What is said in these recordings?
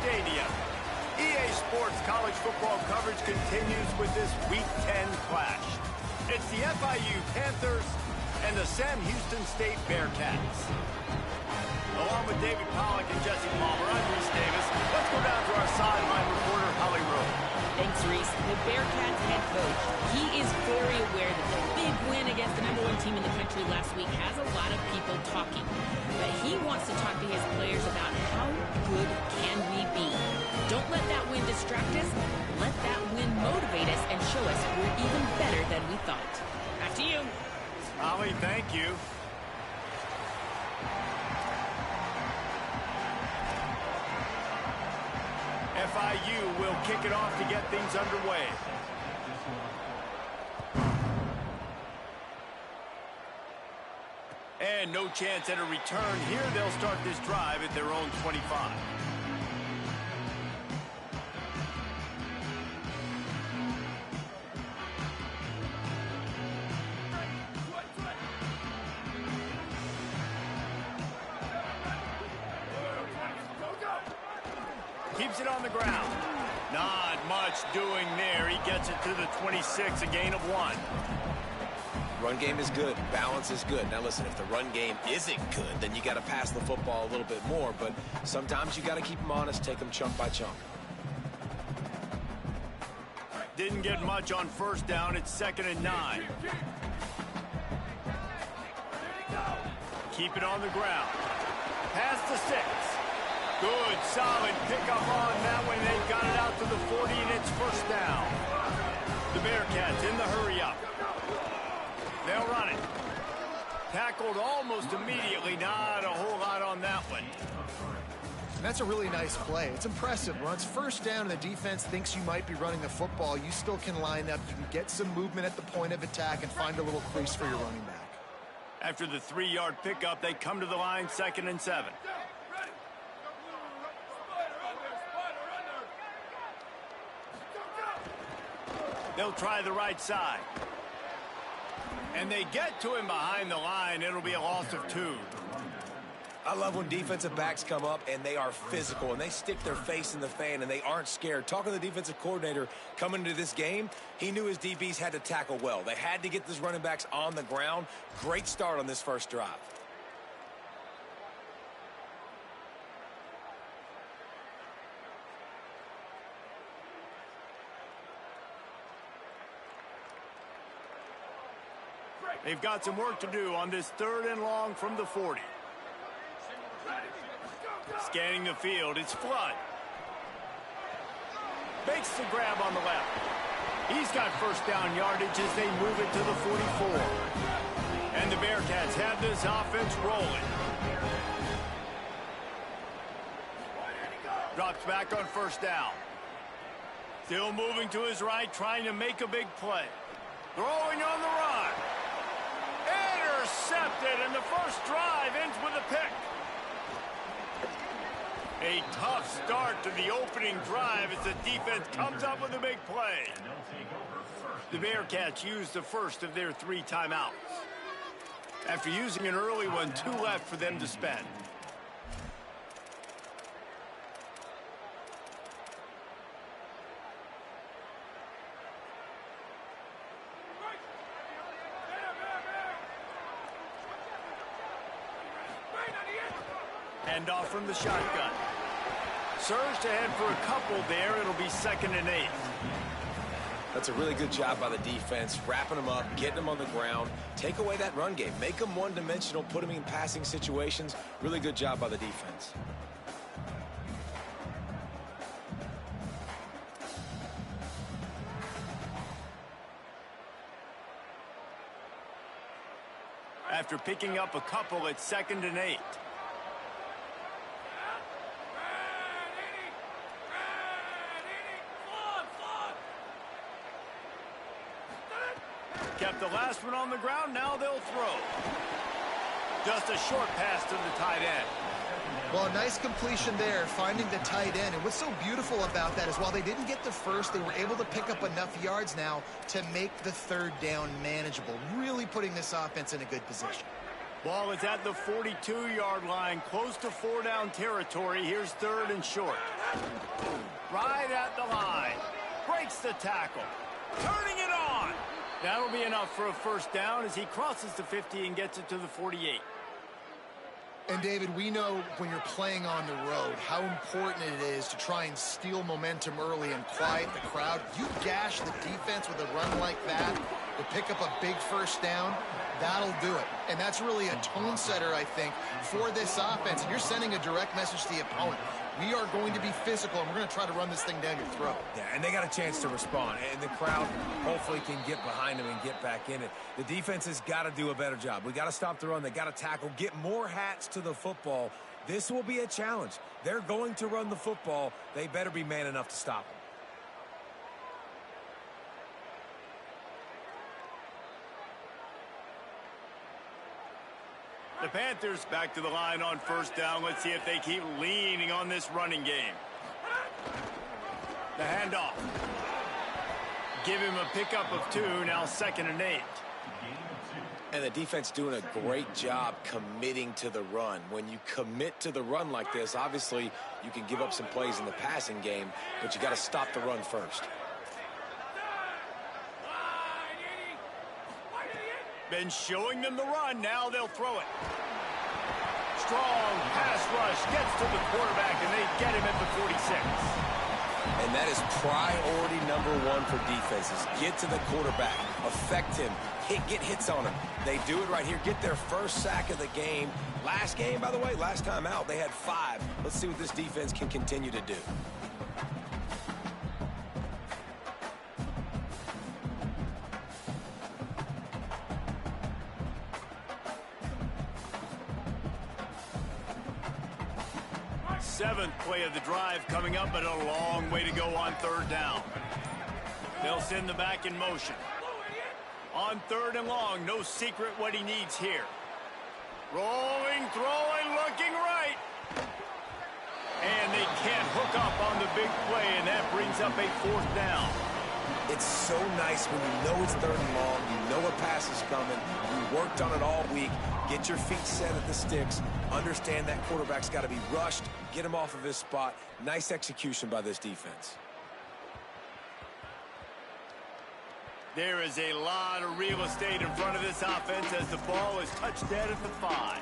Stadium. EA Sports college football coverage continues with this Week 10 clash. It's the FIU Panthers and the Sam Houston State Bearcats. Along with David Pollack and Jesse Palmer, I'm Reese Davis. Let's go down to our sideline reporter, Holly Rowe. Thanks, Reese. The Bearcats head coach, he is very aware that the big win against the #1 team in the country last week has a lot of people talking. But he wants to talk to his players about how good can we be. Don't let that win distract us. Let that win motivate us and show us we're even better than we thought. Back to you. Holly, thank you. FIU will kick it off to get things underway. And no chance at a return here. They'll start this drive at their own 25. Keeps it on the ground. Not much doing there. He gets it to the 26, a gain of 1. Run game is good. Balance is good. Now listen, if the run game isn't good, then you got to pass the football a little bit more. But sometimes you got to keep them honest, take them chunk by chunk. Didn't get much on first down. It's 2nd and 9. Keep it on the ground. Pass to 6. Good, solid pickup on that one. They got it out to the 40, and it's first down. The Bearcats in the hurry-up. They'll run it. Tackled almost immediately. Not a whole lot on that one. And that's a really nice play. It's impressive. When it's first down and the defense thinks you might be running the football, you still can line up. You can get some movement at the point of attack and find a little crease for your running back. After the 3-yard pickup, they come to the line, 2nd and 7. They'll try the right side. And they get to him behind the line. It'll be a loss of 2. I love when defensive backs come up and they are physical and they stick their face in the fan and they aren't scared. Talking to the defensive coordinator coming into this game, he knew his DBs had to tackle well. They had to get these running backs on the ground. Great start on this first drive. They've got some work to do on this 3rd and long from the 40. Scanning the field, it's Flood. Makes the grab on the left. He's got first down yardage as they move it to the 44. And the Bearcats have this offense rolling. Drops back on first down. Still moving to his right, trying to make a big play. Throwing on the run. Intercepted, and the first drive ends with a pick. A tough start to the opening drive as the defense comes up with a big play. The Bearcats use the first of their 3 timeouts. After using an early one, 2 left for them to spend. Hand off from the shotgun. Surged ahead for a couple there. It'll be 2nd and 8. That's a really good job by the defense, wrapping them up, getting them on the ground. Take away that run game. Make them one-dimensional, put them in passing situations. Really good job by the defense. After picking up a couple, it's 2nd and 8. Kept the last one on the ground. Now they'll throw. Just a short pass to the tight end. Well, a nice completion there, finding the tight end. And what's so beautiful about that is while they didn't get the first, they were able to pick up enough yards now to make the 3rd down manageable, really putting this offense in a good position. Ball is at the 42-yard line, close to 4-down territory. Here's 3rd and short. Right at the line. Breaks the tackle. Turning it on. That'll be enough for a 1st down as he crosses the 50 and gets it to the 48. And, David, we know when you're playing on the road how important it is to try and steal momentum early and quiet the crowd. You gash the defense with a run like that to pick up a big 1st down, that'll do it. And that's really a tone setter, I think, for this offense. And you're sending a direct message to the opponent. We are going to be physical, and we're going to try to run this thing down your throat. Yeah, and they got a chance to respond, and the crowd hopefully can get behind them and get back in it. The defense has got to do a better job. We got to stop the run. They got to tackle, get more hats to the football. This will be a challenge. They're going to run the football. They better be man enough to stop them. The Panthers back to the line on 1st down. Let's see if they keep leaning on this running game. The handoff. Give him a pickup of 2, now 2nd and 8. And the defense doing a great job committing to the run. When you commit to the run like this, obviously you can give up some plays in the passing game, but you got to stop the run first. Been showing them the run. Now they'll throw it. Strong pass rush gets to the quarterback, and they get him at the 46. And that is priority #1 for defenses. Get to the quarterback. Affect him. Get hits on him. They do it right here. Get their 1st sack of the game. Last game, by the way, last time out, they had 5. Let's see what this defense can continue to do. Seventh play of the drive coming up, but a long way to go on 3rd down. They'll send the back in motion. On 3rd and long, no secret what he needs here. Rolling, throwing, looking right. And they can't hook up on the big play, and that brings up a 4th down. It's so nice when you know it's 3rd and long, you know a pass is coming, you worked on it all week, get your feet set at the sticks, understand that quarterback's got to be rushed, get him off of his spot. Nice execution by this defense. There is a lot of real estate in front of this offense as the ball is touched dead at the 5.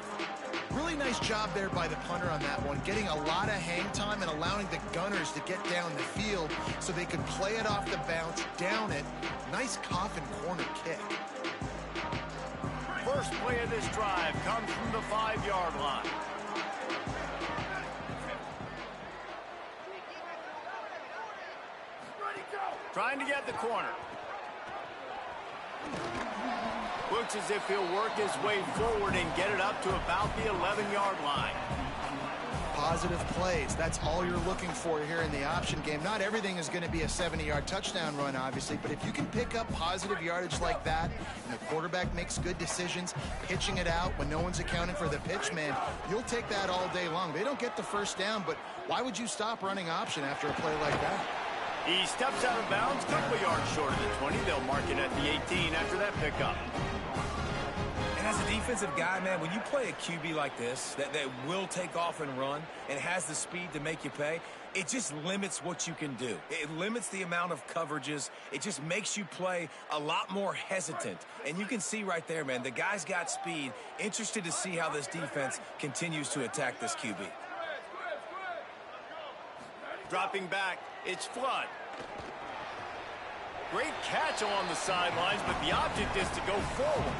Really nice job there by the punter on that one, getting a lot of hang time and allowing the Gunners to get down the field so they could play it off the bounce, down it. Nice coffin corner kick. First play of this drive comes from the 5-yard line. Trying to get the corner. Looks as if he'll work his way forward and get it up to about the 11-yard line. Positive plays. That's all you're looking for here in the option game. Not everything is going to be a 70-yard touchdown run, obviously, but if you can pick up positive yardage like that and the quarterback makes good decisions, pitching it out when no one's accounting for the pitch man, you'll take that all day long. They don't get the 1st down, but why would you stop running option after a play like that? He steps out of bounds, couple of yards short of the 20. They'll mark it at the 18 after that pickup. And as a defensive guy, man, when you play a QB like this that will take off and run and has the speed to make you pay, it just limits what you can do. It limits the amount of coverages. It just makes you play a lot more hesitant. And you can see right there, man, the guy's got speed. Interested to see how this defense continues to attack this QB. Dropping back, it's Flood. Great catch along the sidelines, but the object is to go forward.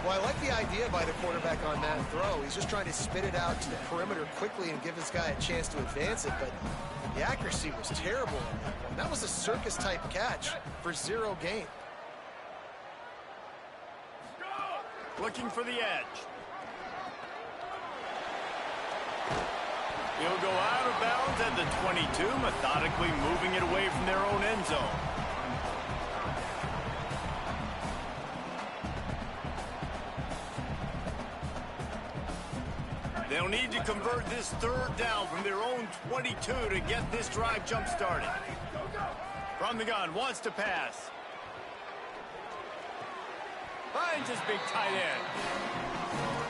Well, I like the idea by the quarterback on that throw. He's just trying to spit it out to the perimeter quickly and give this guy a chance to advance it, but the accuracy was terrible on that one. That was a circus-type catch for 0 gain. Looking for the edge. He'll go out of bounds at the 22, methodically moving it away from their own end zone. They'll need to convert this 3rd down from their own 22 to get this drive jump-started. From the gun, wants to pass. Finds his big tight end.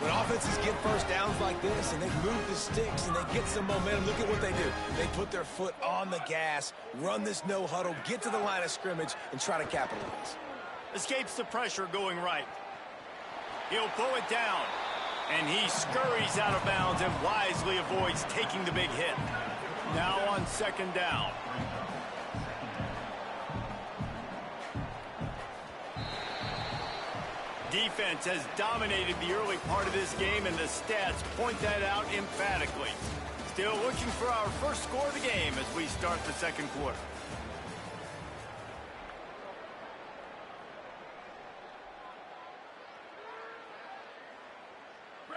When offenses get first downs like this and they move the sticks and they get some momentum, look at what they do. They put their foot on the gas, run this no huddle, get to the line of scrimmage, and try to capitalize. Escapes the pressure going right. He'll pull it down. And he scurries out of bounds and wisely avoids taking the big hit. Now on second down. Defense has dominated the early part of this game, and the stats point that out emphatically. Still looking for our first score of the game as we start the second quarter.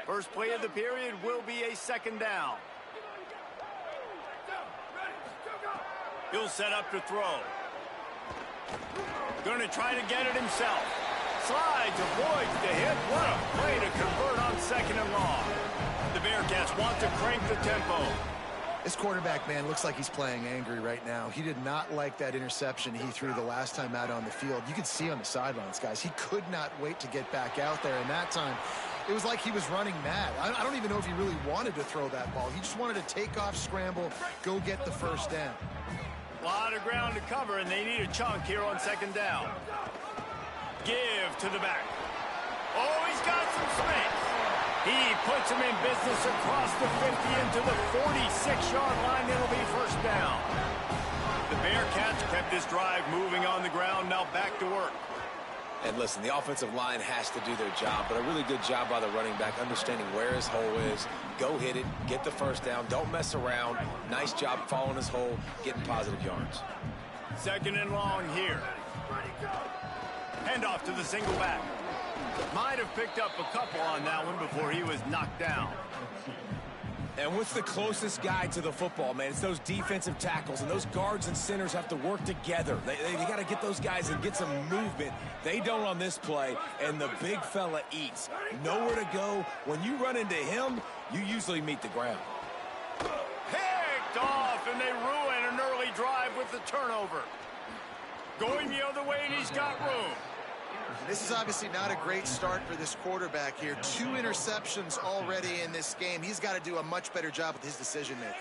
First play of the period will be a second down. He'll set up to throw. Going to try to get it himself. Slides, avoids the hit. What a play to convert on second and long. The Bearcats want to crank the tempo. This quarterback, man, looks like he's playing angry right now. He did not like that interception he threw the last time out on the field. You could see on the sidelines, guys, he could not wait to get back out there. And that time, it was like he was running mad. I don't even know if he really wanted to throw that ball. He just wanted to take off, scramble, go get the first down. A lot of ground to cover, and they need a chunk here on second down. Give to the back. Oh, he's got some space. He puts him in business across the 50 into the 46-yard line. It'll be first down. The Bearcats kept this drive moving on the ground. Now back to work. And listen, the offensive line has to do their job, but a really good job by the running back, understanding where his hole is. Go hit it, get the first down, don't mess around. Nice job following his hole, getting positive yards. Second and long here. Hand off to the single back. Might have picked up a couple on that one before he was knocked down. And what's the closest guy to the football, man? It's those defensive tackles, and those guards and centers have to work together. They got to get those guys and get some movement. They don't on this play, and the big fella eats. Nowhere to go. When you run into him, you usually meet the ground. Picked off, and they ruin an early drive with the turnover. Going the other way, and he's got room. This is obviously not a great start for this quarterback here. 2 interceptions already in this game. He's got to do a much better job with his decision-making.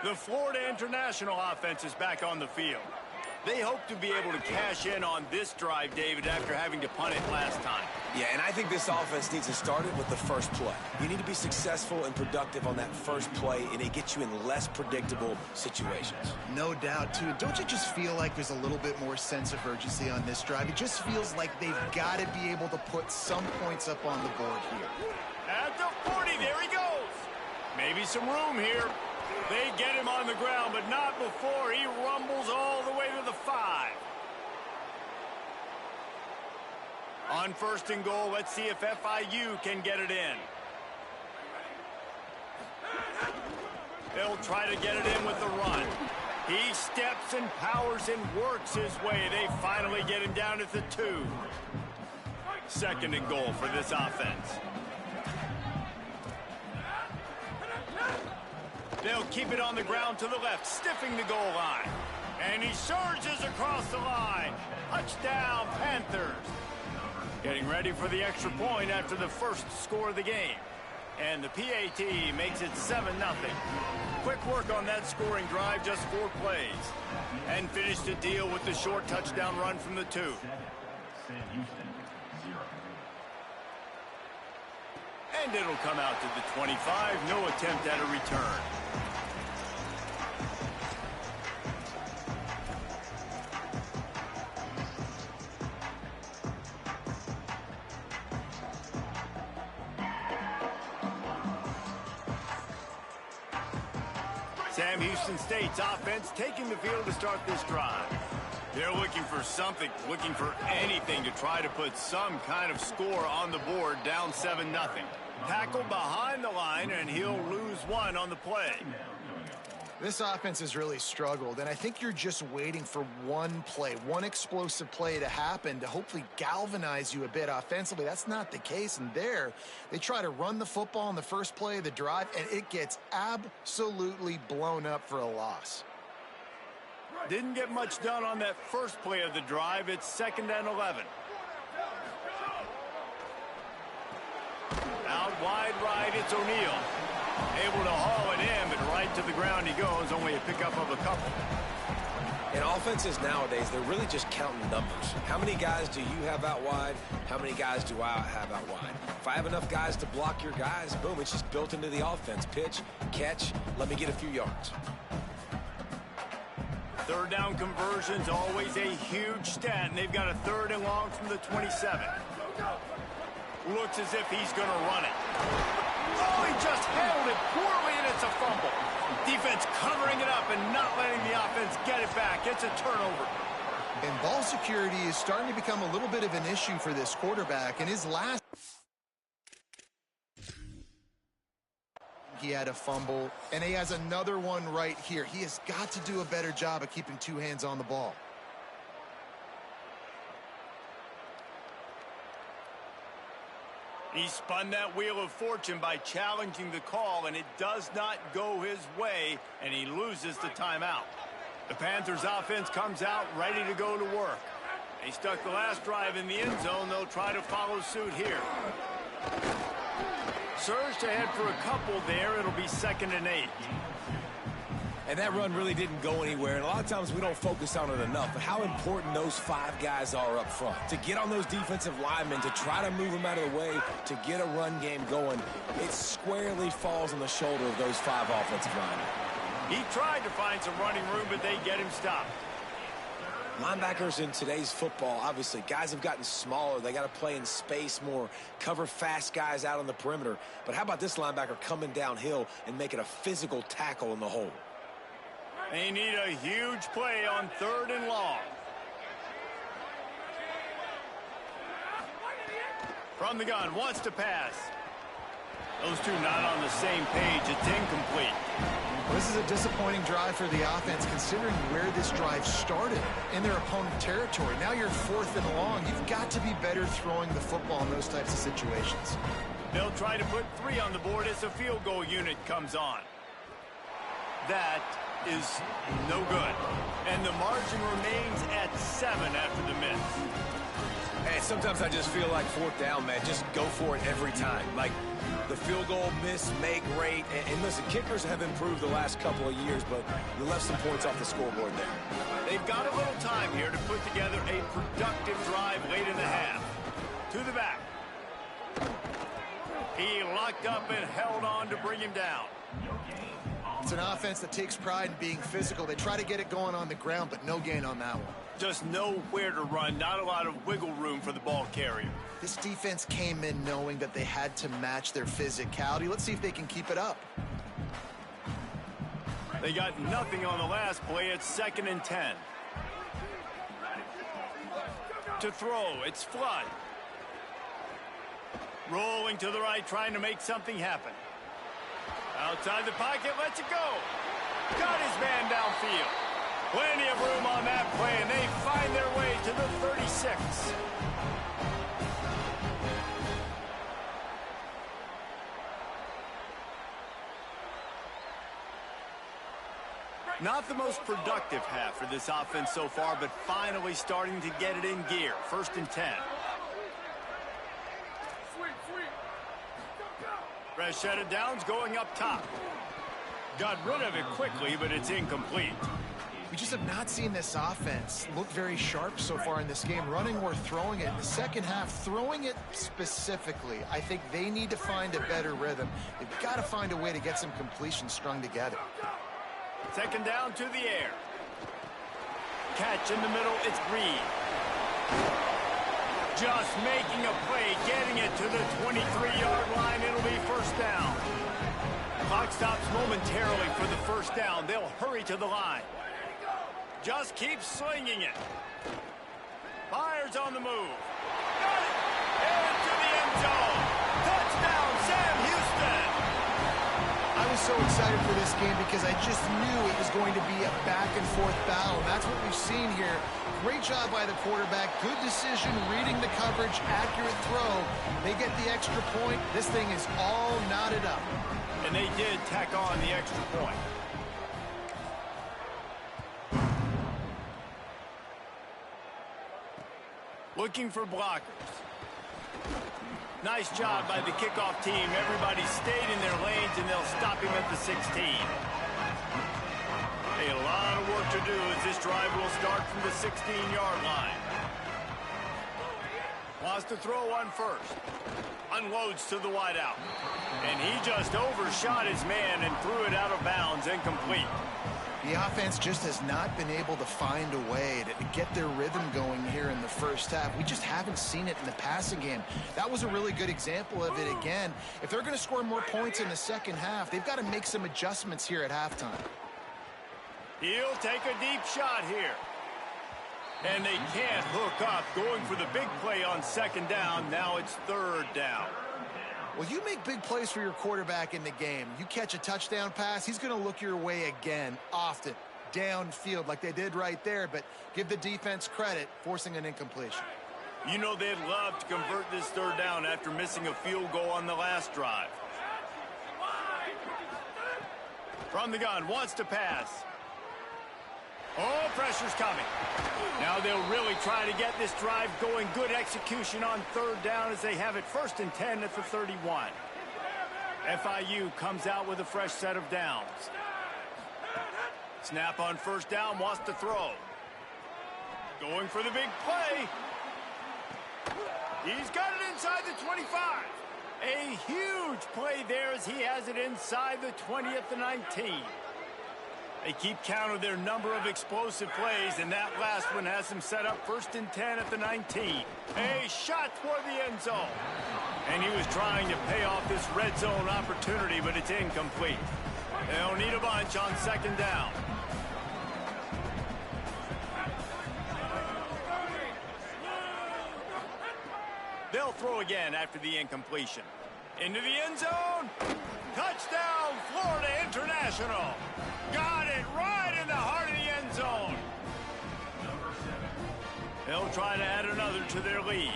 The Florida International offense is back on the field. They hope to be able to cash in on this drive, David, after having to punt it last time. Yeah, and I think this offense needs to start it with the first play. You need to be successful and productive on that first play, and it gets you in less predictable situations. No doubt, too. Don't you just feel like there's a little bit more sense of urgency on this drive? It just feels like they've got to be able to put some points up on the board here. At the 40, there he goes. Maybe some room here. They get him on the ground, but not before he rumbles all the way to the 5. On first and goal, let's see if FIU can get it in. They'll try to get it in with the run. He steps and powers and works his way. They finally get him down at the 2. Second and goal for this offense. They'll keep it on the ground to the left, stiffing the goal line. And he surges across the line. Touchdown, Panthers. Getting ready for the extra point after the first score of the game. And the PAT makes it 7-0. Quick work on that scoring drive, just 4 plays. And finished the deal with the short touchdown run from the 2. And it'll come out to the 25. No attempt at a return. Sam Houston State's offense taking the field to start this drive. They're looking for something, looking for anything to try to put some kind of score on the board, down 7-0. Tackle behind the line, and he'll lose 1 on the play. This offense has really struggled, and I think you're just waiting for one play, one explosive play to happen to hopefully galvanize you a bit offensively. That's not the case, and there they try to run the football in the first play of the drive, and it gets absolutely blown up for a loss. Didn't get much done on that first play of the drive. It's 2nd and 11. Out wide right, it's O'Neal. Able to haul it in, but right to the ground he goes. Only a pickup of a couple. In offenses nowadays, they're really just counting numbers. How many guys do you have out wide? How many guys do I have out wide? If I have enough guys to block your guys, boom, it's just built into the offense. Pitch, catch, let me get a few yards. Third down conversion's always a huge stat, and they've got a 3rd and long from the 27. Looks as if he's going to run it. Oh, he just handled it poorly, and it's a fumble. Defense covering it up and not letting the offense get it back. It's a turnover. And ball security is starting to become a little bit of an issue for this quarterback. In his last, he had a fumble, and he has another one right here. He has got to do a better job of keeping 2 hands on the ball. He spun that wheel of fortune by challenging the call, and it does not go his way, and he loses the timeout. The Panthers offense comes out ready to go to work. They stuck the last drive in the end zone. They'll try to follow suit here. Surged ahead for a couple there. It'll be 2nd and 8. And that run really didn't go anywhere. And a lot of times we don't focus on it enough. But how important those 5 guys are up front. To get on those defensive linemen, to try to move them out of the way, to get a run game going, it squarely falls on the shoulder of those 5 offensive linemen. He tried to find some running room, but they get him stopped. Linebackers in today's football, obviously, guys have gotten smaller. They got to play in space more, cover fast guys out on the perimeter. But how about this linebacker coming downhill and making a physical tackle in the hole? They need a huge play on 3rd and long. From the gun, wants to pass. Those two not on the same page. It's incomplete. This is a disappointing drive for the offense, considering where this drive started in their opponent territory. Now you're 4th and long. You've got to be better throwing the football in those types of situations. They'll try to put 3 on the board as the field goal unit comes on. That is no good. And the margin remains at 7 after the miss. Hey, sometimes I just feel like 4th down, man. Just go for it every time. Like the field goal miss, make rate. And listen, kickers have improved the last couple of years, but you left some points off the scoreboard there. They've got a little time here to put together a productive drive late in the half. To the back. He locked up and held on to bring him down. It's an offense that takes pride in being physical. They try to get it going on the ground, but no gain on that one. Just nowhere to run, not a lot of wiggle room for the ball carrier. This defense came in knowing that they had to match their physicality. Let's see if they can keep it up. They got nothing on the last play. It's 2nd and 10. To throw, it's Flood. Rolling to the right, trying to make something happen. Outside the pocket, lets it go. Got his man downfield. Plenty of room on that play, and they find their way to the 36. Not the most productive half for this offense so far, but finally starting to get it in gear. 1st and 10. Rashad Downs going up top. Got rid of it quickly, but it's incomplete. We just have not seen this offense look very sharp so far in this game, running or throwing it. In the second half, throwing it specifically, I think they need to find a better rhythm. They've got to find a way to get some completions strung together. 2nd down to the air. Catch in the middle, it's Reed. Just making a play, getting it to the 23-yard line. It'll be 1st down. Clock stops momentarily for the 1st down. They'll hurry to the line. Just keep slinging it. Fires on the move. Got it! Into the end zone. Touchdown, Sam Houston! I was so excited for this game because I just knew it was going to be a back-and-forth battle. And that's what we've seen here. Great job by the quarterback. Good decision, reading the coverage, accurate throw. They get the extra point. This thing is all knotted up. And they did tack on the extra point. looking for blockers. Nice job by the kickoff team. Everybody stayed in their lanes, and they'll stop him at the 16. A lot of work to do as this drive will start from the 16-yard line. Wants to throw on first. Unloads to the wideout. And he just overshot his man and threw it out of bounds, incomplete. The offense just has not been able to find a way to get their rhythm going here in the first half. We just haven't seen it in the passing game. That was a really good example of it again. If they're going to score more points in the second half, they've got to make some adjustments here at halftime. He'll take a deep shot here. And they can't hook up, going for the big play on second down. Now it's third down. Well, you make big plays for your quarterback in the game. You catch a touchdown pass, he's going to look your way again, often, downfield like they did right there. But give the defense credit, forcing an incompletion. You know they'd love to convert this third down after missing a field goal on the last drive. From the gun, wants to pass. Oh, pressure's coming. Now they'll really try to get this drive going. Good execution on third down as they have it 1st and 10 at the 31. FIU comes out with a fresh set of downs. Snap on first down, wants to throw. Going for the big play. He's got it inside the 25. A huge play there as he has it inside the 20 at the 19. They keep count of their number of explosive plays, and that last one has them set up 1st and 10 at the 19. A shot toward the end zone. And he was trying to pay off this red zone opportunity, but it's incomplete. They'll need a bunch on second down. They'll throw again after the incompletion. Into the end zone. Touchdown, Florida International. Got it right in the heart of the end zone. They'll try to add another to their lead.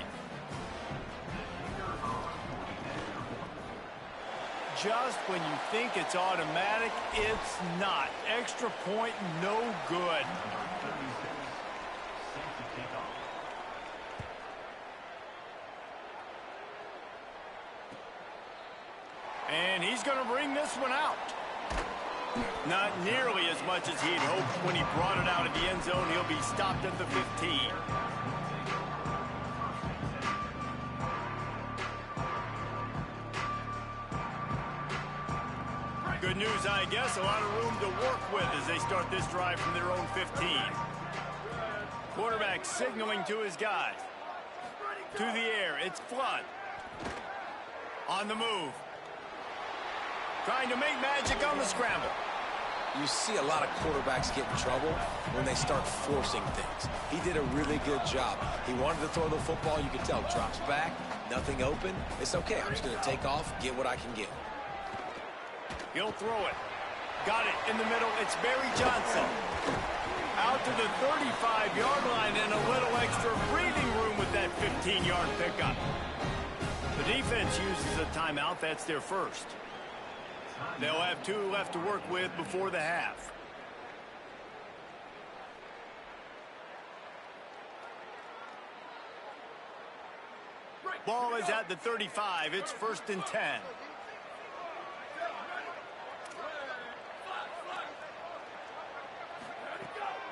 Just when you think it's automatic, it's not. Extra point, no good. And he's going to bring this one out. Not nearly as much as he'd hoped when he brought it out of the end zone. He'll be stopped at the 15. Good news, I guess. A lot of room to work with as they start this drive from their own 15. Quarterback signaling to his guys. To the air, it's Flood. On the move. Trying to make magic on the scramble. You see a lot of quarterbacks get in trouble when they start forcing things. He did a really good job. He wanted to throw the football. You could tell. Drops back, nothing open. It's okay. I'm just going to take off, get what I can get. He'll throw it. Got it in the middle. It's Barry Johnson. Out to the 35-yard line and a little extra breathing room with that 15-yard pickup. The defense uses a timeout. That's their first. They'll have 2 left to work with before the half. Ball is at the 35. It's 1st and 10.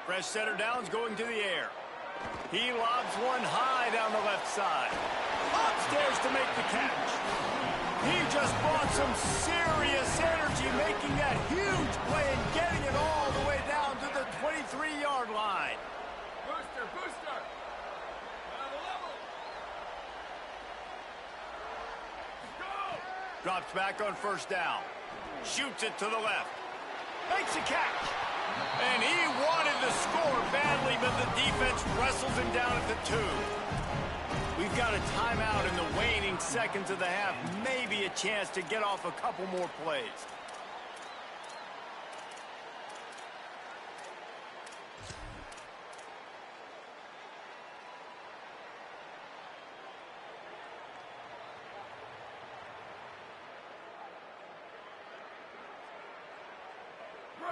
Fresh set of downs going to the air. He lobs one high down the left side. Upstairs to make the catch. He just brought some serious energy, making that huge play and getting it all the way down to the 23-yard line. Booster, booster. Drops back on first down. Shoots it to the left. Makes a catch. And he wanted to score badly, but the defense wrestles him down at the 2. We've got a timeout in the waning seconds of the half. Maybe a chance to get off a couple more plays.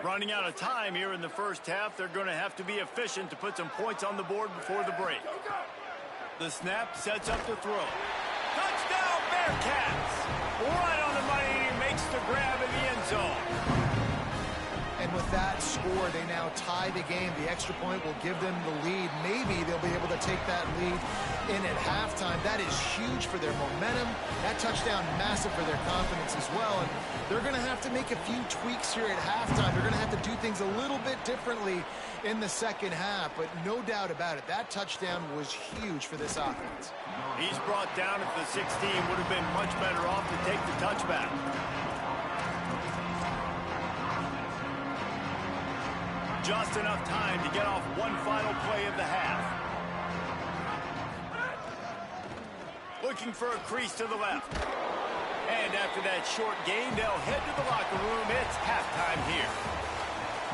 Running out of time here in the first half. They're going to have to be efficient to put some points on the board before the break. The snap sets up the throw. Touchdown, Bearcats! Right on the money, he makes the grab in the end zone. And with that score, they now tie the game. The extra point will give them the lead. Maybe they'll be able to take that lead in at halftime. That is huge for their momentum. That touchdown, massive for their confidence as well. And they're going to have to make a few tweaks here at halftime. They're going to have to do things a little bit differently in the second half. But no doubt about it, that touchdown was huge for this offense. He's brought down at the 16. Would have been much better off to take the touchback. Just enough time to get off one final play of the half. Looking for a crease to the left. And after that short gain, they'll head to the locker room. It's halftime here.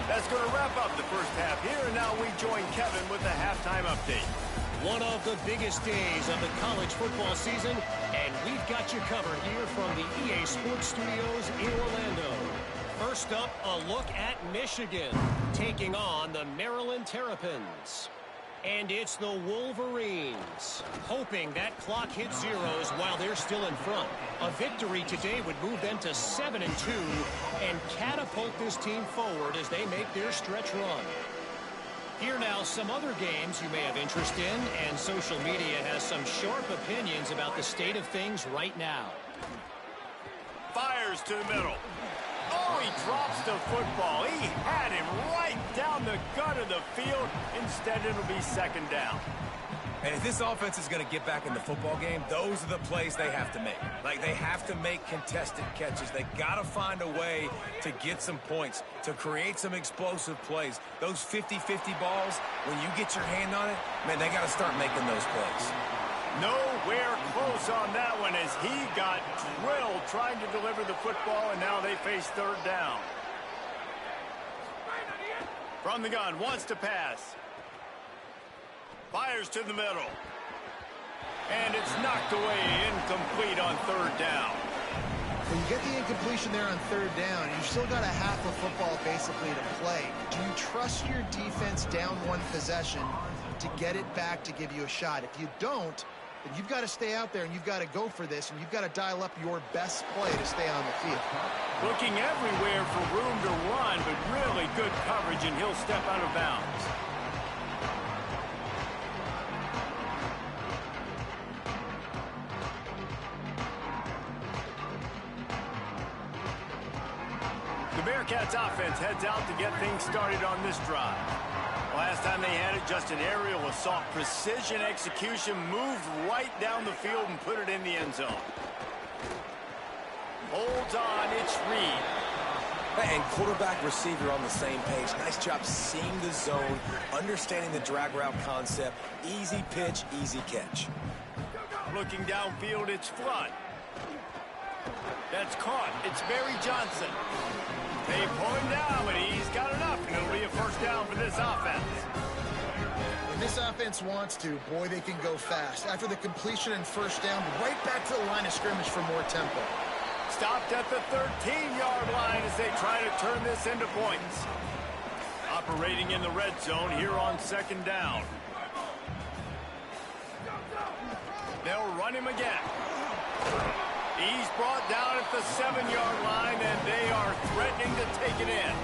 That's going to wrap up the first half here, and now we join Kevin with the halftime update. One of the biggest days of the college football season, and we've got you covered here from the EA Sports Studios in Orlando. First up, a look at Michigan taking on the Maryland Terrapins. And it's the Wolverines hoping that clock hits zeros while they're still in front. A victory today would move them to 7-2 and catapult this team forward as they make their stretch run. Here now, some other games you may have interest in, and social media has some sharp opinions about the state of things right now. Fires to the middle. Oh, he drops the football. He had him right down the gut of the field. Instead, it'll be second down. And if this offense is going to get back in the football game, those are the plays they have to make. Like, they have to make contested catches. They got to find a way to get some points, to create some explosive plays. Those 50-50 balls, when you get your hand on it, man, they got to start making those plays. Nowhere close on that one as he got drilled trying to deliver the football, and now they face third down. From the gun, wants to pass. Fires to the middle. And it's knocked away, incomplete on third down. When you get the incompletion there on third down, you've still got a half of football basically to play. Do you trust your defense down one possession to get it back to give you a shot? If you don't, then you've got to stay out there and you've got to go for this, and you've got to dial up your best play to stay on the field. Looking everywhere for room to run, but really good coverage, and he'll step out of bounds. The Bearcats offense heads out to get things started on this drive. Last time they had it, just an aerial assault, precision execution, moved right down the field and put it in the end zone. Holds on, it's Reed. And quarterback, receiver on the same page. Nice job seeing the zone, understanding the drag route concept. Easy pitch, easy catch. Looking downfield, it's Flood. That's caught. It's Barry Johnson. They pull him down, but he's got enough, and it'll be a first down for this offense. When this offense wants to, boy, they can go fast. After the completion and first down, right back to the line of scrimmage for more tempo. Stopped at the 13-yard line as they try to turn this into points. Operating in the red zone here on second down. They'll run him again. He's brought down at the 7-yard line, and they are threatening to take it in.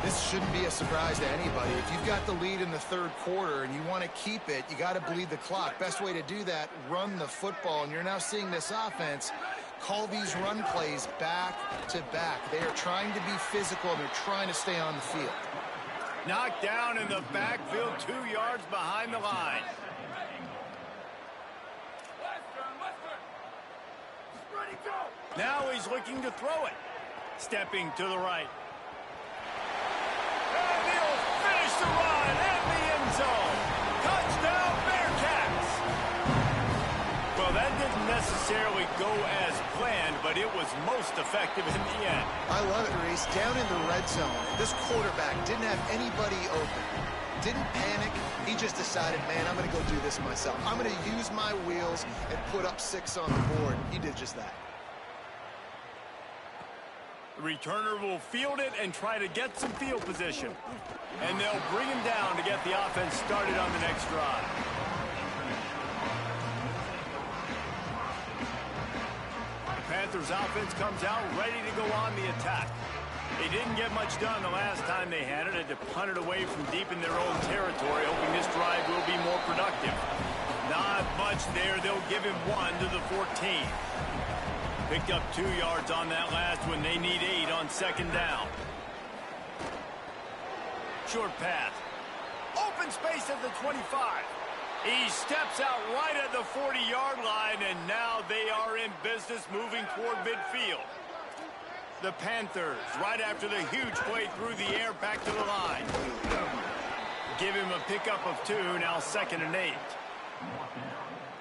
This shouldn't be a surprise to anybody. If you've got the lead in the third quarter and you want to keep it, you got to bleed the clock. Best way to do that, run the football. And you're now seeing this offense call these run plays back to back. They are trying to be physical, and they're trying to stay on the field. Knocked down in the backfield, 2 yards behind the line. Now he's looking to throw it. Stepping to the right. And he'll finish the run at the end zone. Touchdown, Bearcats. Well, that didn't necessarily go as planned, but it was most effective in the end. I love it, Reese. Down in the red zone, this quarterback didn't have anybody open. Didn't panic. He just decided, man, I'm going to go do this myself. I'm going to use my wheels and put up 6 on the board. He did just that. The returner will field it and try to get some field position. And they'll bring him down to get the offense started on the next drive. Panthers offense comes out ready to go on the attack. They didn't get much done the last time they had it. Had to punt it away from deep in their own territory, hoping this drive will be more productive. Not much there. They'll give him 1 to the 14. Picked up 2 yards on that last one. They need 8 on second down. Short pass. Open space at the 25. He steps out right at the 40-yard line, and now they are in business moving toward midfield. The Panthers, right after the huge play through the air, back to the line. Give him a pickup of 2, now 2nd and 8.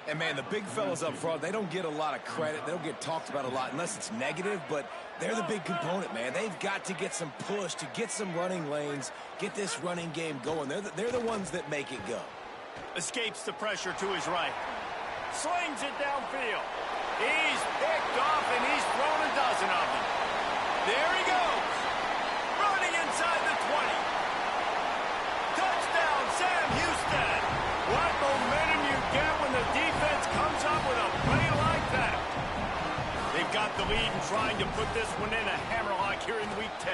And, man, the big fellas up front, they don't get a lot of credit. They don't get talked about a lot unless it's negative, but they're the big component, man. They've got to get some push, to get some running lanes, get this running game going. They're the ones that make it go. Escapes the pressure to his right. Slings it downfield. He's picked off, and he's thrown a dozen of them. There he goes. Running inside the 20. Touchdown, Sam Houston. What momentum you get when the defense comes up with a play like that. They've got the lead and trying to put this one in a hammerlock here in Week 10.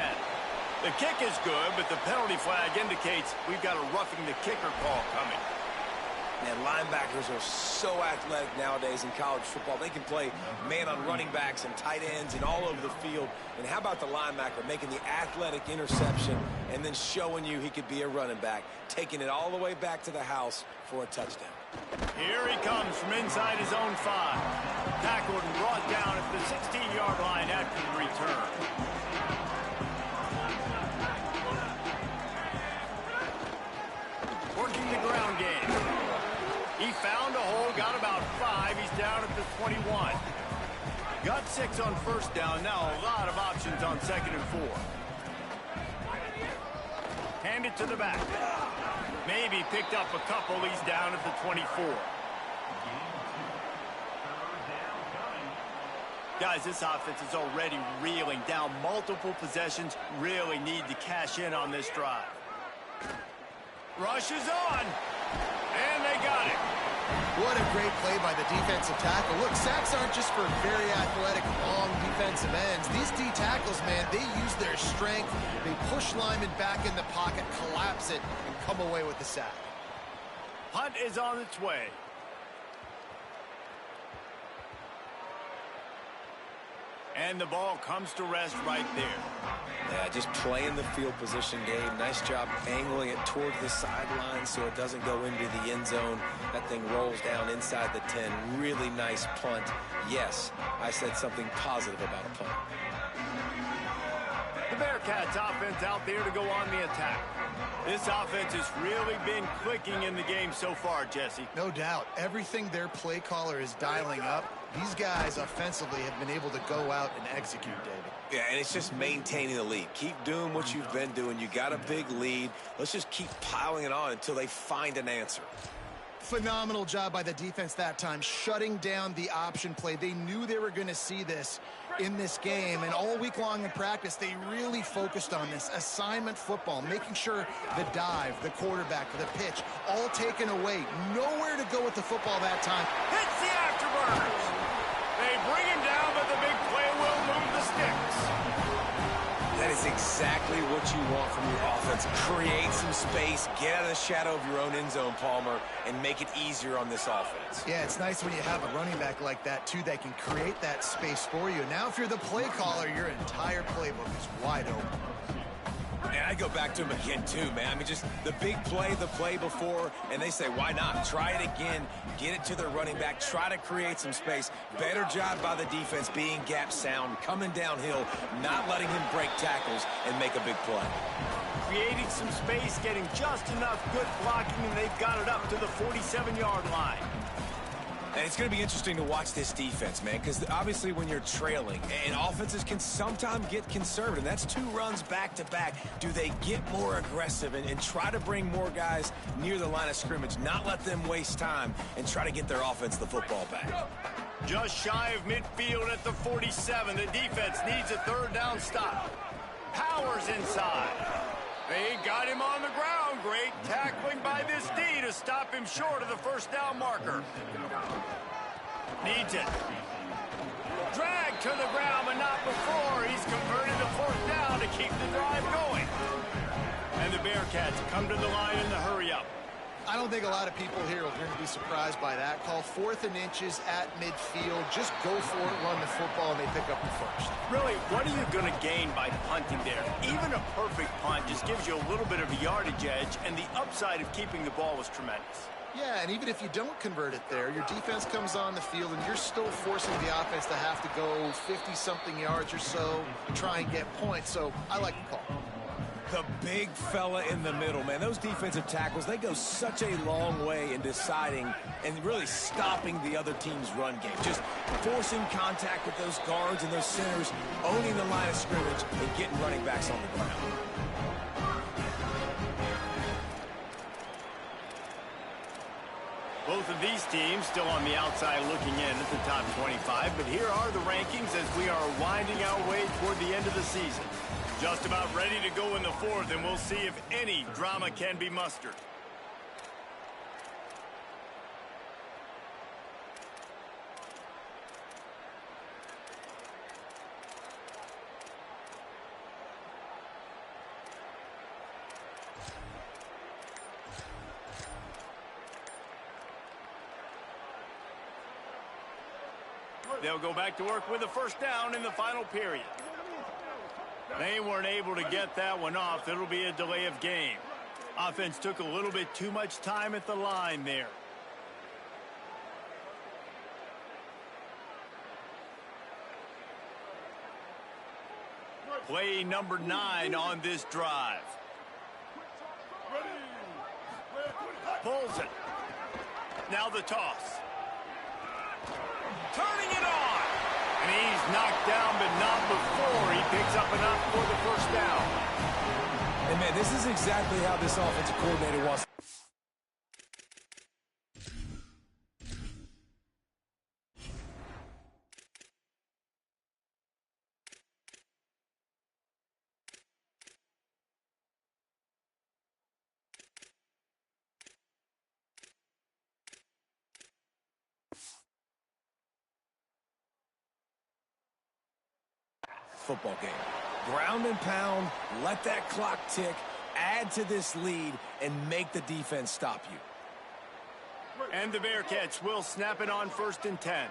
The kick is good, but the penalty flag indicates we've got a roughing the kicker call coming. And linebackers are so athletic nowadays in college football. They can play man on running backs and tight ends and all over the field. And how about the linebacker making the athletic interception and then showing you he could be a running back, taking it all the way back to the house for a touchdown. Here he comes from inside his own 5. Tackled and brought down at the 16-yard line after the return. Working the ground game. He found a hole, got about 5. He's down at the 21. Got 6 on first down. Now a lot of options on 2nd and 4. Hand it to the back. Maybe picked up a couple. He's down at the 24. Guys, this offense is already reeling down multiple possessions. Really need to cash in on this drive. Rush is on. And they got it. What a great play by the defensive tackle. Look, sacks aren't just for very athletic, long defensive ends. These D tackles, man, they use their strength. They push linemen back in the pocket, collapse it, and come away with the sack. Punt is on its way. And the ball comes to rest right there. Yeah, just playing the field position game. Nice job angling it toward the sideline so it doesn't go into the end zone. That thing rolls down inside the 10. Really nice punt. Yes, I said something positive about a punt. The Bearcats offense out there to go on the attack. This offense has really been clicking in the game so far, Jesse. No doubt. Everything their play caller is dialing up, these guys offensively have been able to go out and execute, David. Yeah, and it's just maintaining the lead. Keep doing what you've been doing. You got a big lead. Let's just keep piling it on until they find an answer. Phenomenal job by the defense that time, shutting down the option play. They knew they were going to see this in this game, and all week long in practice, they really focused on this assignment football, making sure the dive, the quarterback, the pitch, all taken away. Nowhere to go with the football that time. Hits the afterburners. They bring him down, but the big play will move the sticks. That is exactly what you want from your offense. Create some space, get out of the shadow of your own end zone, Palmer, and make it easier on this offense. Yeah, it's nice when you have a running back like that, too, that can create that space for you. Now, if you're the play caller, your entire playbook is wide open. And I go back to him again, too, man. I mean, just the big play, the play before, and they say, why not? Try it again, get it to their running back, try to create some space. Better job by the defense being gap sound, coming downhill, not letting him break tackles and make a big play. Creating some space, getting just enough good blocking, and they've got it up to the 47-yard line. And it's going to be interesting to watch this defense, man, because obviously when you're trailing, and offenses can sometimes get conservative. That's 2 runs back-to-back. Do they get more aggressive and try to bring more guys near the line of scrimmage, not let them waste time, and try to get their offense the football back? Just shy of midfield at the 47. The defense needs a 3rd down stop. Powers inside. They got him on the ground. Great tackling by this D to stop him short of the 1st down marker. Needs it. Dragged to the ground, but not before. He's converted the fourth down to keep the drive going. And the Bearcats come to the line in the hurry-up. I don't think a lot of people here are going to be surprised by that call. 4th and inches at midfield. Just go for it, run the football, and they pick up the first. Really, what are you going to gain by punting there? Even a perfect punt just gives you a little bit of a yardage edge, and the upside of keeping the ball was tremendous. Yeah, and even if you don't convert it there, your defense comes on the field, and you're still forcing the offense to have to go 50-something yards or so to try and get points. So I like the call. The big fella in the middle, man. Those defensive tackles, they go such a long way in deciding and really stopping the other team's run game. Just forcing contact with those guards and those centers, owning the line of scrimmage, and getting running backs on the ground. Both of these teams still on the outside looking in at the top 25, but here are the rankings as we are winding our way toward the end of the season. Just about ready to go in the fourth, and we'll see if any drama can be mustered. They'll go back to work with a first down in the final period. They weren't able to get that one off. It'll be a delay of game. Offense took a little bit too much time at the line there. Play number 9 on this drive. Pulls it. Now the toss. Turning it on. And he's knocked down, but not before he picks up enough for the first down. And, man, this is exactly how this offensive coordinator wants. Football game. Ground and pound, let that clock tick, add to this lead, and make the defense stop you. And the Bearcats will snap it on 1st and 10.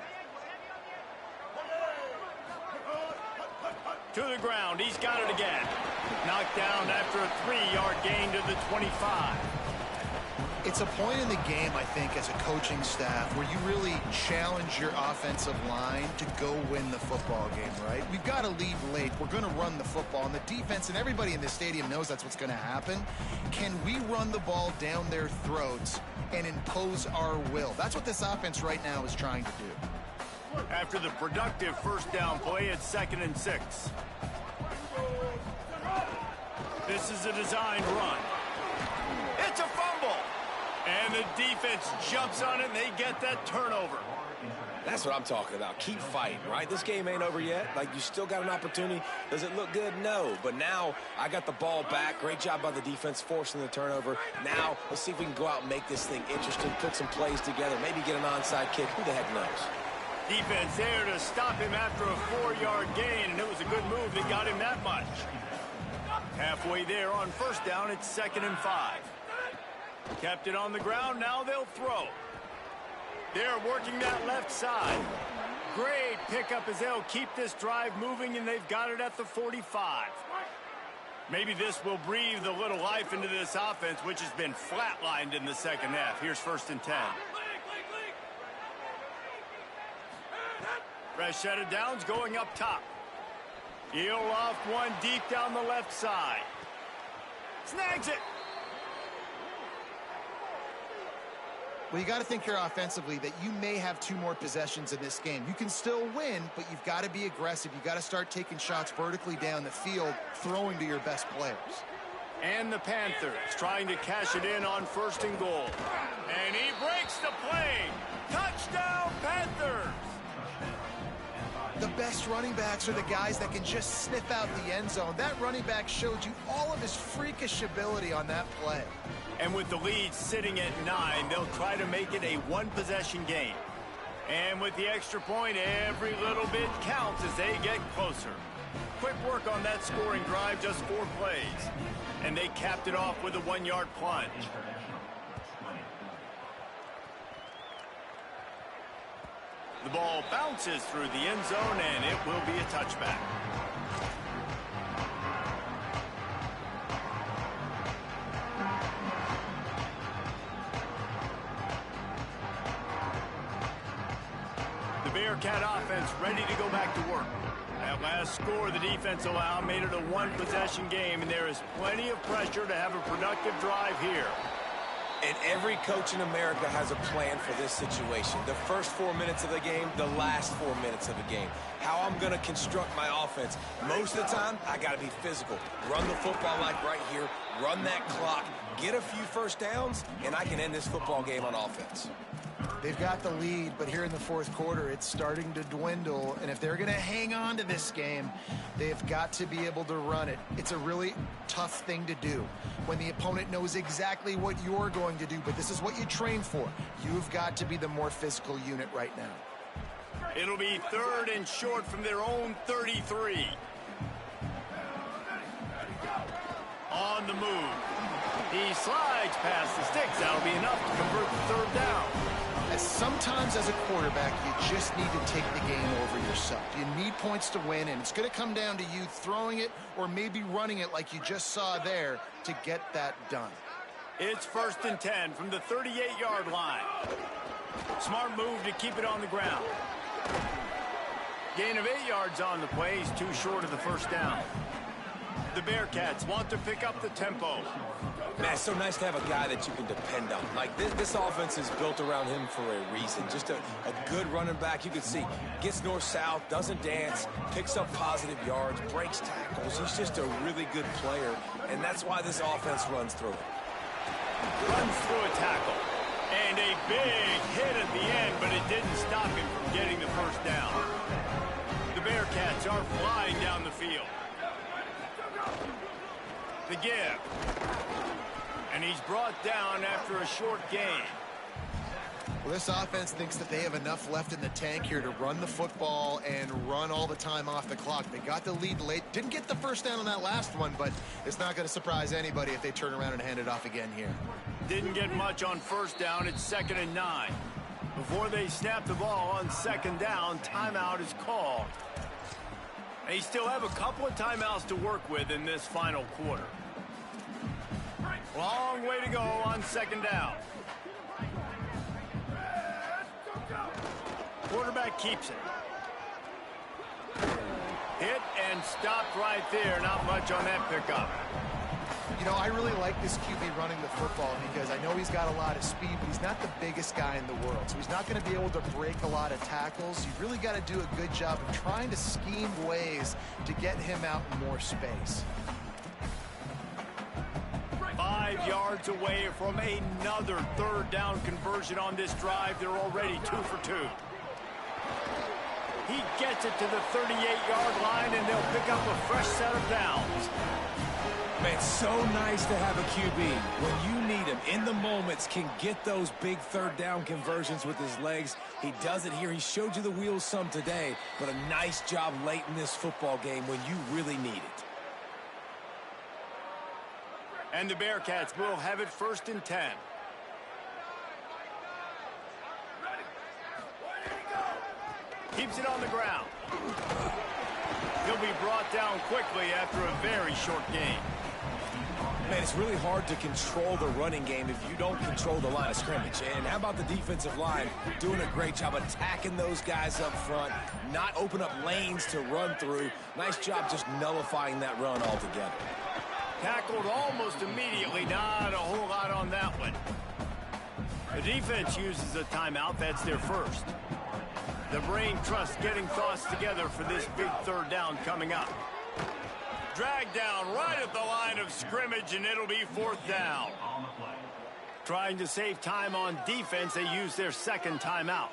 To the ground, he's got it again. Knocked down after a 3-yard gain to the 25. It's a point in the game, I think, as a coaching staff where you really challenge your offensive line to go win the football game, right? We've got to lead late. We're going to run the football, and the defense and everybody in the stadium knows that's what's going to happen. Can we run the ball down their throats and impose our will? That's what this offense right now is trying to do. After the productive first down play, it's 2nd and 6. This is a designed run. It's a fumble. And the defense jumps on it, and they get that turnover. That's what I'm talking about. Keep fighting, right? This game ain't over yet. Like, you still got an opportunity. Does it look good? No. But now I got the ball back. Great job by the defense forcing the turnover. Now let's see if we can go out and make this thing interesting, put some plays together, maybe get an onside kick. Who the heck knows? Defense there to stop him after a 4-yard gain, and it was a good move that got him that much. Halfway there on first down, it's 2nd and 5. Kept it on the ground, now they'll throw. They're working that left side. Great pickup as they'll keep this drive moving, and they've got it at the 45. Maybe this will breathe a little life into this offense, which has been flatlined in the second half. Here's 1st and 10. Fresh set of downs going up top. He'll off one deep down the left side. Snags it. Well, you got to think here offensively that you may have 2 more possessions in this game. You can still win, but you've got to be aggressive. You've got to start taking shots vertically down the field, throwing to your best players. And the Panthers trying to cash it in on 1st and goal. And he breaks the play. Touchdown, Panthers! The best running backs are the guys that can just sniff out the end zone. That running back showed you all of his freakish ability on that play. And with the lead sitting at 9, they'll try to make it a 1-possession game. And with the extra point, every little bit counts as they get closer. Quick work on that scoring drive, just 4 plays. And they capped it off with a 1-yard plunge. The ball bounces through the end zone, and it will be a touchback. The Bearcat offense ready to go back to work. That last score the defense allowed made it a 1-possession game, and there is plenty of pressure to have a productive drive here. And every coach in America has a plan for this situation. The first 4 minutes of the game, the last 4 minutes of the game. How I'm going to construct my offense. Most of the time, I got to be physical. Run the football like right here. Run that clock. Get a few first downs, and I can end this football game on offense. They've got the lead, but here in the fourth quarter, it's starting to dwindle. And if they're going to hang on to this game, they've got to be able to run it. It's a really tough thing to do when the opponent knows exactly what you're going to do, but this is what you train for. You've got to be the more physical unit right now. It'll be 3rd and short from their own 33. On the move. He slides past the sticks. That'll be enough to convert the 3rd down. Sometimes as a quarterback, you just need to take the game over yourself. You need points to win, and it's going to come down to you throwing it or maybe running it like you just saw there to get that done. It's 1st and 10 from the 38-yard line. Smart move to keep it on the ground. Gain of 8 yards on the play. He's too short of the 1st down. The Bearcats want to pick up the tempo. Man, it's so nice to have a guy that you can depend on. Like, this offense is built around him for a reason. Just a good running back. You can see, gets north-south, doesn't dance, picks up positive yards, breaks tackles. He's just a really good player, and that's why this offense runs through it. Runs through a tackle. And a big hit at the end, but it didn't stop him from getting the 1st down. The Bearcats are flying down the field. The give. And he's brought down after a short gain. Well, this offense thinks that they have enough left in the tank here to run the football and run all the time off the clock. They got the lead late. Didn't get the 1st down on that last one, but it's not going to surprise anybody if they turn around and hand it off again here. Didn't get much on 1st down. It's 2nd and 9. Before they snap the ball on 2nd down, timeout is called. They still have a couple of timeouts to work with in this final quarter. Long way to go on 2nd down. Quarterback keeps it. Hit and stopped right there. Not much on that pickup. You know, I really like this QB running the football because I know he's got a lot of speed, but he's not the biggest guy in the world. So he's not going to be able to break a lot of tackles. You've really got to do a good job of trying to scheme ways to get him out in more space. 5 yards away from another 3rd down conversion on this drive. They're already 2 for 2. He gets it to the 38-yard line, and they'll pick up a fresh set of downs. Man, it's so nice to have a QB. When you need him, in the moments, can get those big 3rd down conversions with his legs. He does it here. He showed you the wheels some today, but a nice job late in this football game when you really need it. And the Bearcats will have it 1st and 10. Keeps it on the ground. He'll be brought down quickly after a very short game. Man, it's really hard to control the running game if you don't control the line of scrimmage. And how about the defensive line doing a great job attacking those guys up front, not open up lanes to run through. Nice job just nullifying that run altogether. Tackled almost immediately. Not a whole lot on that one. The defense uses a timeout. That's their 1st. The brain trust getting thoughts together for this big 3rd down coming up. Dragged down right at the line of scrimmage, and it'll be 4th down. Trying to save time on defense, they use their 2nd timeout.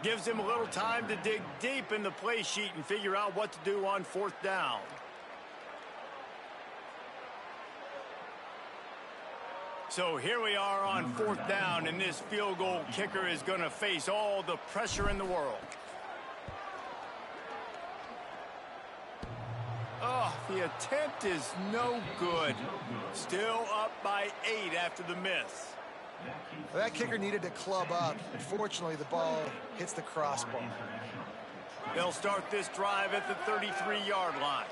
Gives them a little time to dig deep in the play sheet and figure out what to do on 4th down. So here we are on 4th down, and this field goal kicker is going to face all the pressure in the world. Oh, the attempt is no good. Still up by 8 after the miss. Well, that kicker needed to club up. Unfortunately, the ball hits the crossbar. They'll start this drive at the 33-yard line.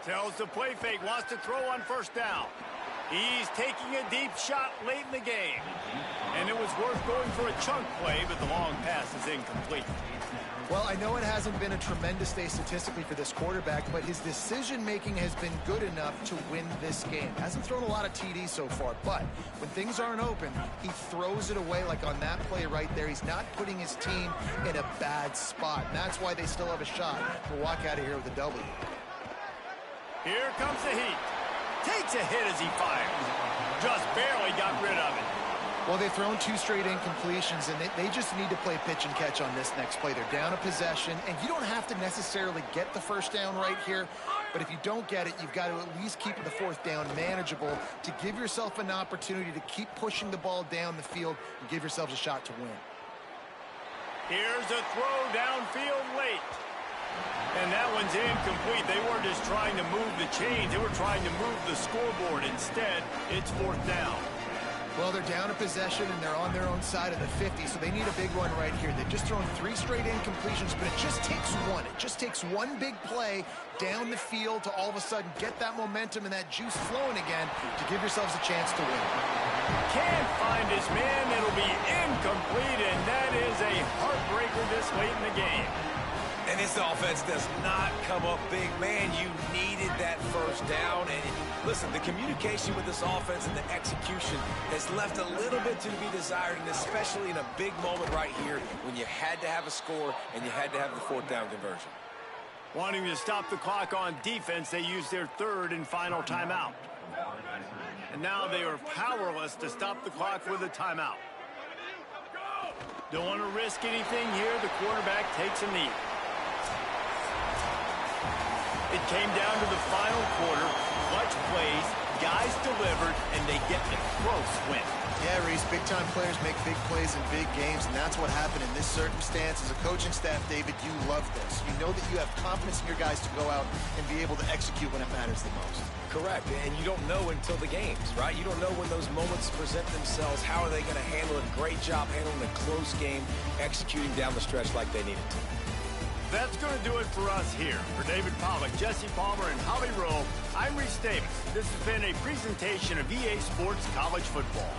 Tells the play fake, wants to throw on 1st down. He's taking a deep shot late in the game. And it was worth going for a chunk play, but the long pass is incomplete. Well, I know it hasn't been a tremendous day statistically for this quarterback, but his decision-making has been good enough to win this game. Hasn't thrown a lot of TDs so far, but when things aren't open, he throws it away like on that play right there. He's not putting his team in a bad spot, and that's why they still have a shot to walk out of here with a W. Here comes the heat. Takes a hit as he fires. Just barely got rid of it. Well, they've thrown 2 straight incompletions, and they just need to play pitch and catch on this next play. They're down a possession, and you don't have to necessarily get the 1st down right here, but if you don't get it, you've got to at least keep the 4th down manageable to give yourself an opportunity to keep pushing the ball down the field and give yourselves a shot to win. Here's a throw downfield late. And that one's incomplete. They weren't just trying to move the chains. They were trying to move the scoreboard. Instead, it's 4th down. Well, they're down a possession, and they're on their own side of the 50, so they need a big run right here. They've just thrown 3 straight incompletions, but it just takes one. It just takes one big play down the field to all of a sudden get that momentum and that juice flowing again to give yourselves a chance to win. Can't find his man. It'll be incomplete, and that is a heartbreaker this late in the game. And this offense does not come up big. Man, you needed that 1st down. And listen, the communication with this offense and the execution has left a little bit to be desired, and especially in a big moment right here when you had to have a score and you had to have the 4th down conversion. Wanting to stop the clock on defense, they used their 3rd and final timeout. And now they are powerless to stop the clock with a timeout. Don't want to risk anything here. The quarterback takes a knee. It came down to the final quarter. Clutch plays, guys delivered, and they get the close win. Yeah, Reese, big-time players make big plays in big games, and that's what happened in this circumstance. As a coaching staff, David, you love this. You know that you have confidence in your guys to go out and be able to execute when it matters the most. Correct, and you don't know until the games, right? You don't know when those moments present themselves. How are they going to handle it? Great job handling a close game, executing down the stretch like they needed to. That's going to do it for us here. For David Pollack, Jesse Palmer, and Holly Rowe, I'm Reese Davis. This has been a presentation of EA Sports College Football.